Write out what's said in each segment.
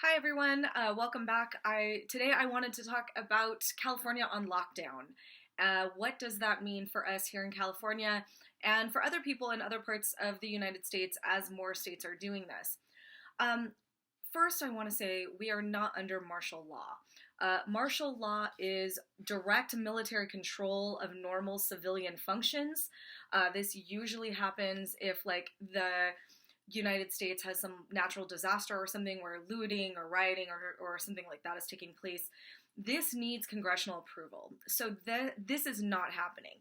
Hi everyone, welcome back. Today I wanted to talk about California on lockdown. What does that mean for us here in California and for other people in other parts of the United States as more states are doing this? Um, First, I want to say we are not under martial law. Martial law is direct military control of normal civilian functions. This usually happens if, like, the United States has some natural disaster or something where looting or rioting or something like that is taking place. This needs congressional approval. So this is not happening.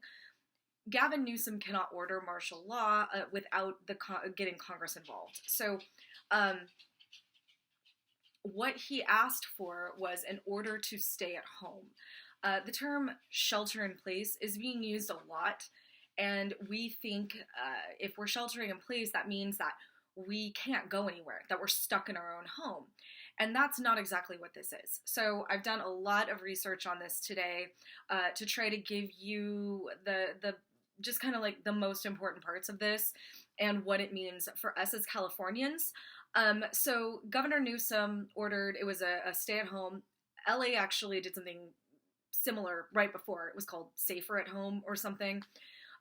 Gavin Newsom cannot order martial law without getting Congress involved. So um, what he asked for was an order to stay at home. The term shelter in place is being used a lot, and we think if we're sheltering in place, that means that we can't go anywhere, that we're stuck in our own home. And that's not exactly what this is. So I've done a lot of research on this today to try to give you the just kind of like the most important parts of this and what it means for us as Californians. So Governor Newsom ordered, it was a stay at home. LA actually did something similar right before. It was called Safer at Home or something.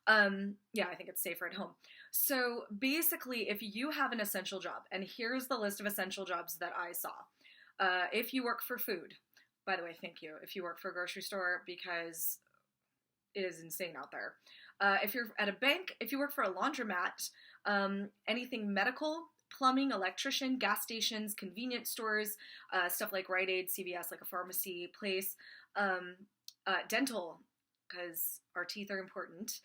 Yeah, I think it's Safer at Home. So basically, if you have an essential job, and here's the list of essential jobs that I saw. If you work for food, by the way, thank you. If you work for a grocery store, because it is insane out there. If you're at a bank, if you work for a laundromat, anything medical, plumbing, electrician, gas stations, convenience stores, stuff like Rite Aid, CVS, like a pharmacy place, dental, because our teeth are important,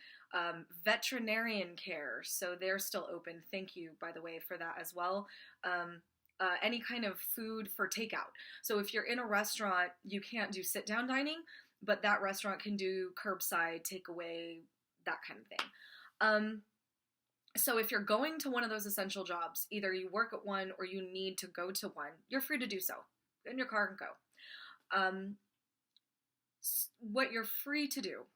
veterinarian care, so they're still open. Thank you, by the way, for that as well. Any kind of food for takeout. So if you're in a restaurant, you can't do sit-down dining, but that restaurant can do curbside, takeaway, that kind of thing. So if you're going to one of those essential jobs, either you work at one or you need to go to one, you're free to do so. Get in your car and go. What you're free to do,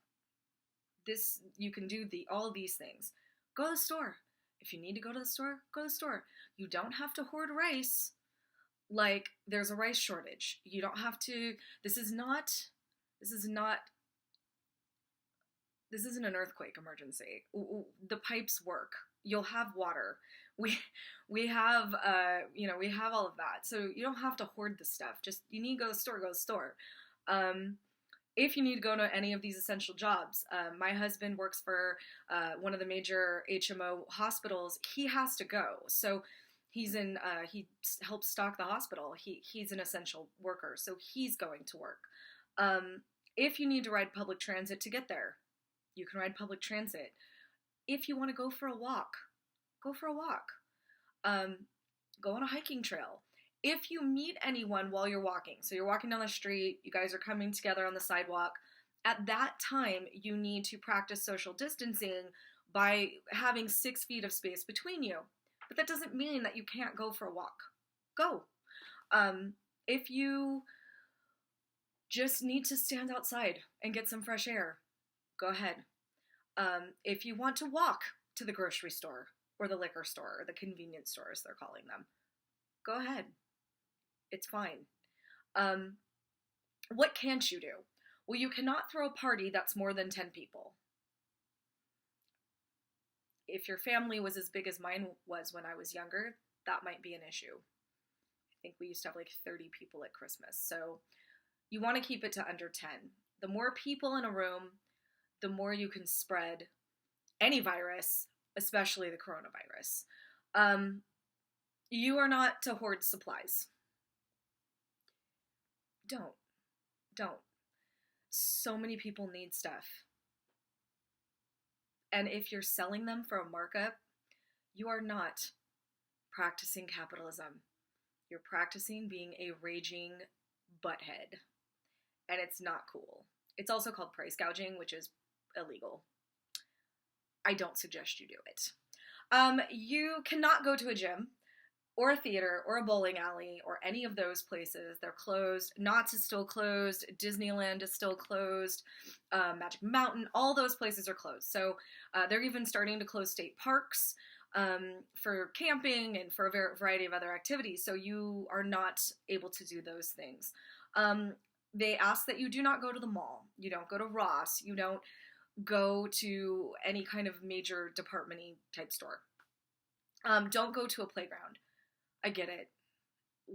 you can do all of these things. Go to the store. If you need to go to the store, go to the store. You don't have to hoard rice. Like, there's a rice shortage. You don't have to. This isn't an earthquake emergency. The pipes work. You'll have water. We have we have all of that. So you don't have to hoard the stuff. Just, you need to go to the store, go to the store. If you need to go to any of these essential jobs, my husband works for one of the major HMO hospitals. He has to go. So he helps stock the hospital. He's an essential worker, so he's going to work. If you need to ride public transit to get there, you can ride public transit. If you want to go for a walk, go for a walk. Go on a hiking trail. If you meet anyone while you're walking, so you're walking down the street, you guys are coming together on the sidewalk, at that time you need to practice social distancing by having 6 feet of space between you. But that doesn't mean that you can't go for a walk. Go. If you just need to stand outside and get some fresh air, go ahead. If you want to walk to the grocery store or the liquor store or the convenience store, as they're calling them, go ahead. It's fine. What can't you do? Well, you cannot throw a party that's more than 10 people. If your family was as big as mine was when I was younger, that might be an issue. I think we used to have like 30 people at Christmas. So you want to keep it to under 10. The more people in a room, the more you can spread any virus, especially the coronavirus. You are not to hoard supplies. Don't. So many people need stuff. And if you're selling them for a markup, you are not practicing capitalism. You're practicing being a raging butthead. And it's not cool. It's also called price gouging, which is illegal. I don't suggest you do it. You cannot go to a gym or a theater or a bowling alley or any of those places. They're closed. Knott's is still closed. Disneyland is still closed. Magic Mountain, all those places are closed. So they're even starting to close state parks. for camping and for a variety of other activities. So you are not able to do those things. They ask that you do not go to the mall. You don't go to Ross. You don't go to any kind of major department-y type store. Don't go to a playground. I get it.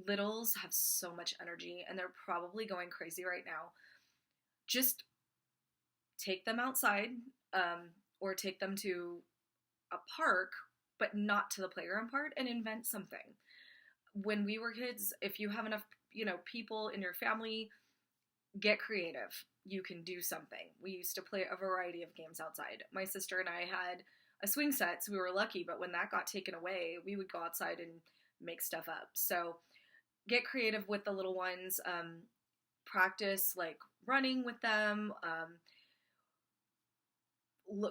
Littles have so much energy and they're probably going crazy right now. Just take them outside, or take them to a park, but not to the playground part, and invent something. When we were kids, if you have enough, people in your family, get creative. You can do something. We used to play a variety of games outside. My sister and I had a swing set, so we were lucky, but when that got taken away, we would go outside and make stuff up. So get creative with the little ones. Practice like running with them,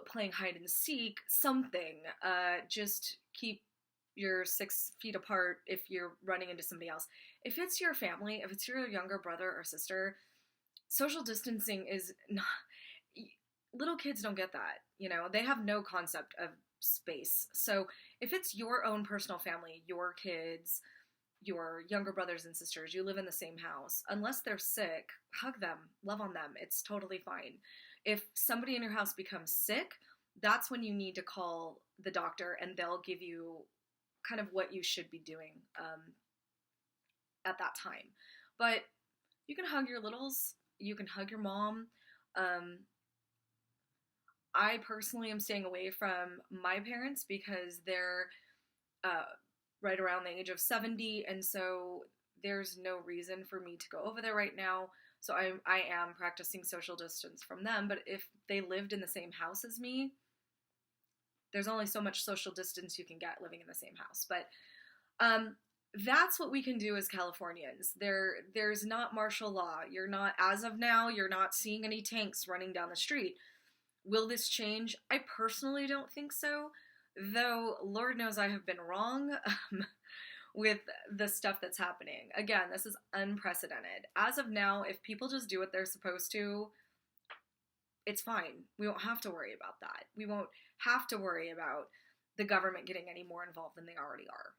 playing hide and seek, something. Just keep your 6 feet apart if you're running into somebody else. If it's your family, if it's your younger brother or sister, social distancing is not, little kids don't get that. They have no concept of space. So if it's your own personal family, your kids, your younger brothers and sisters, you live in the same house, unless they're sick, hug them, love on them. It's totally fine. If somebody in your house becomes sick, that's when you need to call the doctor and they'll give you kind of what you should be doing at that time. But you can hug your littles, you can hug your mom. I personally am staying away from my parents because they're right around the age of 70, and so there's no reason for me to go over there right now. So I am practicing social distance from them, but if they lived in the same house as me, there's only so much social distance you can get living in the same house. But that's what we can do as Californians. There's not martial law. As of now, you're not seeing any tanks running down the street. Will this change? I personally don't think so, though Lord knows I have been wrong with the stuff that's happening. Again, this is unprecedented. As of now, if people just do what they're supposed to, it's fine. We won't have to worry about that. We won't have to worry about the government getting any more involved than they already are.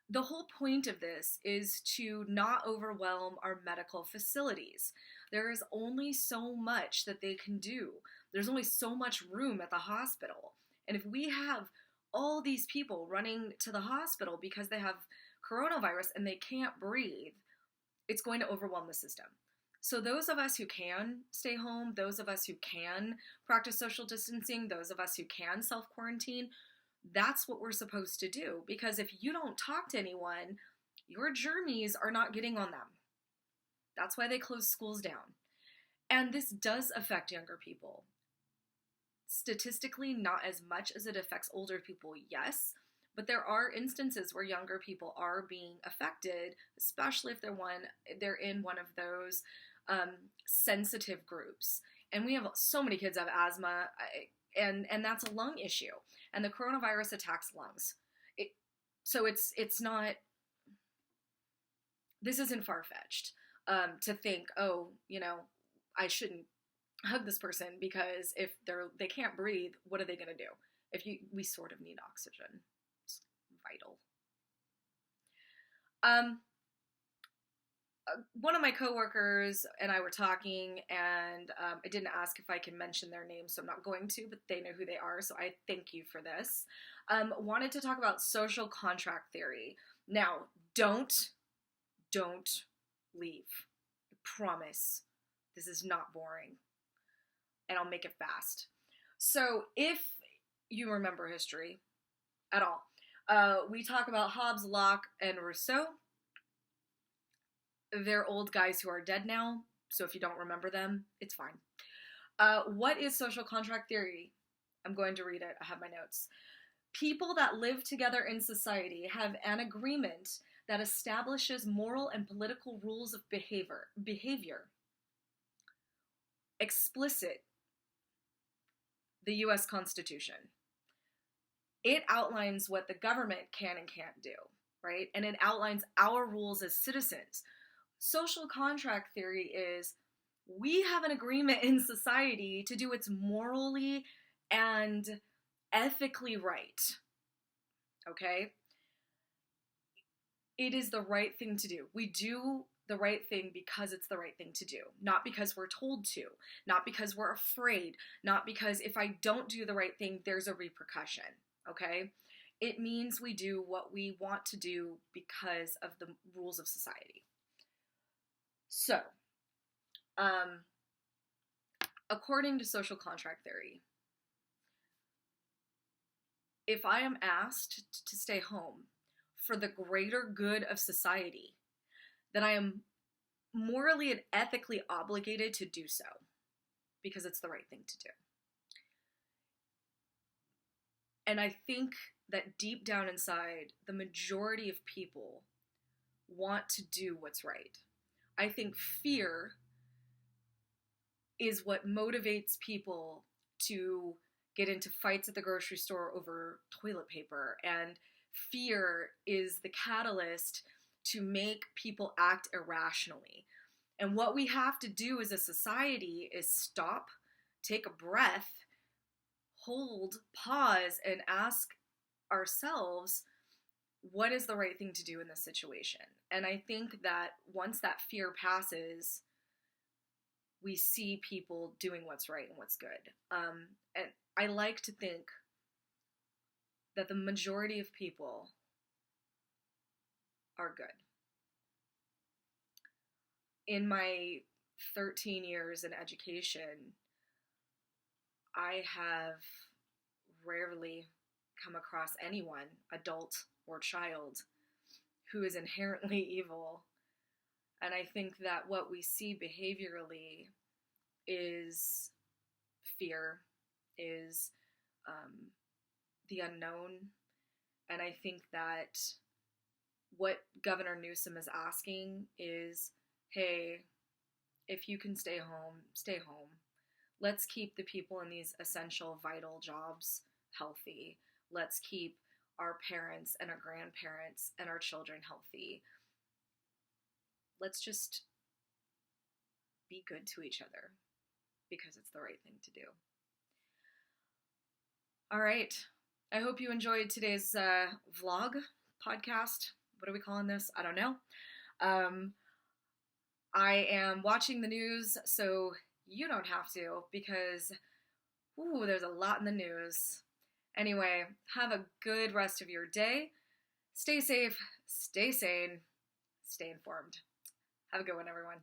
The whole point of this is to not overwhelm our medical facilities. There is only so much that they can do. There's only so much room at the hospital. And if we have all these people running to the hospital because they have coronavirus and they can't breathe, it's going to overwhelm the system. So those of us who can stay home, those of us who can practice social distancing, those of us who can self-quarantine, that's what we're supposed to do. Because if you don't talk to anyone, your germies are not getting on them. That's why they close schools down. And this does affect younger people. Statistically, not as much as it affects older people, yes, but there are instances where younger people are being affected, especially if they're in one of those sensitive groups. And we have so many kids have asthma, and that's a lung issue. And the coronavirus attacks lungs. So it's not, this isn't far-fetched to think, I shouldn't hug this person because if they can't breathe, what are they going to do? We sort of need oxygen. It's vital. One of my coworkers and I were talking, and I didn't ask if I can mention their name, so I'm not going to, but they know who they are, so I thank you for this. Wanted to talk about social contract theory. Now, don't leave. I promise. This is not boring. And I'll make it fast. So if you remember history at all, we talk about Hobbes, Locke, and Rousseau. They're old guys who are dead now, so if you don't remember them, it's fine. What is social contract theory? I'm going to read it. I have my notes. People that live together in society have an agreement that establishes moral and political rules of behavior. Explicit, the U.S. Constitution. It outlines what the government can and can't do, right? And it outlines our rules as citizens. Social contract theory is we have an agreement in society to do what's morally and ethically right. okay? It is the right thing to do. We do the right thing because it's the right thing to do, not because we're told to, not because we're afraid, not because if I don't do the right thing, there's a repercussion, okay? It means we do what we want to do because of the rules of society. So, according to social contract theory, if I am asked to stay home for the greater good of society, then I am morally and ethically obligated to do so because it's the right thing to do. And I think that deep down inside, the majority of people want to do what's right. I think fear is what motivates people to get into fights at the grocery store over toilet paper, and fear is the catalyst to make people act irrationally. And what we have to do as a society is stop, take a breath, hold, pause, and ask ourselves, what is the right thing to do in this situation? And I think that once that fear passes, we see people doing what's right and what's good. And I like to think that the majority of people are good. In my 13 years in education, I have rarely come across anyone, adult or child, who is inherently evil. And I think that what we see behaviorally is fear, is the unknown. And I think that what Governor Newsom is asking is, hey, if you can stay home, stay home. Let's keep the people in these essential, vital jobs healthy. Let's keep our parents and our grandparents and our children healthy. Let's just be good to each other because it's the right thing to do. All right. I hope you enjoyed today's vlog podcast. What are we calling this? I don't know. I am watching the news, so you don't have to, because there's a lot in the news. Anyway, have a good rest of your day. Stay safe, stay sane, stay informed. Have a good one, everyone.